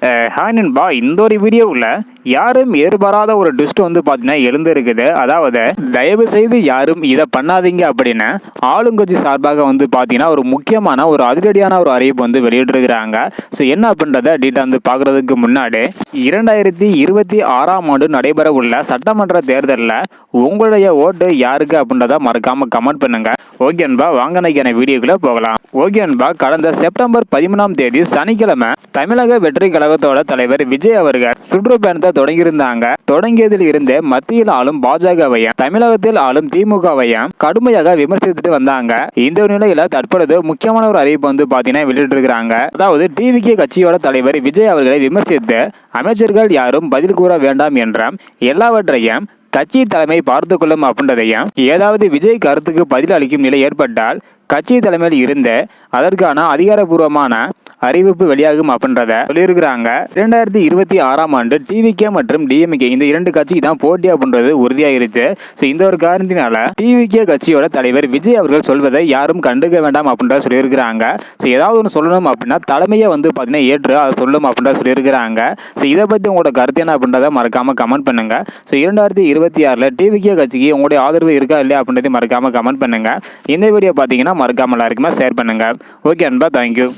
Hi நண்பா, இந்த ஒரு வீடியோவில் யாரும் எதிர்பாராத ஒரு ட்விஸ்ட் வந்து பார்த்தீங்கன்னா எழுந்திருக்குது. அதாவது தயவு செய்து யாரும் இதை பண்ணாதீங்க அப்படின்னு ஆளுங்கட்சி சார்பாக வந்து பார்த்தீங்கன்னா ஒரு முக்கியமான ஒரு அதிரடியான ஒரு அறிவிப்பு வந்து வெளியிட்டிருக்கிறாங்க. ஸோ என்ன அப்படின்றத டீட்டெயில் வந்து பார்க்குறதுக்கு முன்னாடி 2026ஆம் ஆண்டு நடைபெற உள்ள சட்டமன்ற தேர்தலில் உங்களுடைய ஓட்டு யாருக்கு அப்படின்றத மறக்காம கமெண்ட் பண்ணுங்க. ஓகே அன்பா, வாங்க நைக்கான வீடியோக்குள்ள போகலாம். ஓகே அன்பா, கடந்த செப்டம்பர் 13ஆம் தேதி சனிக்கிழமை தமிழக வெற்றி கழகத்தோட தலைவர் விஜய் அவர்கள் சுற்றுப்பயணத்தை தொடங்கியிருந்தாங்க. தொடங்கியதில் இருந்தே மத்தியில் ஆளும் பாஜகவையும் தமிழகத்தில் ஆளும் திமுகவையும் கடுமையாக விமர்சித்துட்டு வந்தாங்க. இந்த நிலையில தற்பொழுது முக்கியமான ஒரு அறிவிப்பு வந்து பாத்தீங்கன்னா வெளியிட்டு இருக்காங்க. அதாவது டிவிகே கட்சியோட தலைவர் விஜய் அவர்களை விமர்சித்து அமைச்சர்கள் யாரும் பதில் கூற வேண்டாம் என்றும் எல்லாவற்றையும் கட்சி தலைமை பார்த்து கொள்ளும் அப்படின்றதையும், ஏதாவது விஜய் கருத்துக்கு பதில் அளிக்கும் நிலை ஏற்பட்டால் கட்சி தலைமையில் இருந்து அதற்கான அதிகாரப்பூர்வமான அறிவிப்பு வெளியாகும் அப்படின்றத சொல்லியிருக்கிறாங்க. 2026ஆம் ஆண்டு டிவிகே மற்றும் டிஎம்கே இந்த இரண்டு கட்சிக்கு தான் போட்டி அப்படின்றது உறுதியாயிருச்சு. ஸோ இந்த ஒரு காரணத்தினால டிவிகே கட்சியோட தலைவர் விஜய் அவர்கள் சொல்வதை யாரும் கண்டுக்க வேண்டாம் அப்படின்றத சொல்லியிருக்கிறாங்க. ஸோ ஏதாவது ஒன்று சொல்லணும் அப்படின்னா தலைமையை வந்து பார்த்தீங்கன்னா ஏற்று அதை சொல்லும் அப்படின்றத சொல்லியிருக்கிறாங்க. ஸோ இதை பற்றி உங்களோட கருத்து என்ன அப்படின்றத மறக்காம கமெண்ட் பண்ணுங்க. ஸோ 2026 டிவிகே கட்சிக்கு உங்களுடைய ஆதரவு இருக்கா இல்லையா அப்படின்றத மறக்காம கமெண்ட் பண்ணுங்க. இந்த வீடியோ பார்த்தீங்கன்னா மறக்காம எல்லாருக்குமே ஷேர் பண்ணுங்க. ஓகே அன்பா, தேங்க்யூ.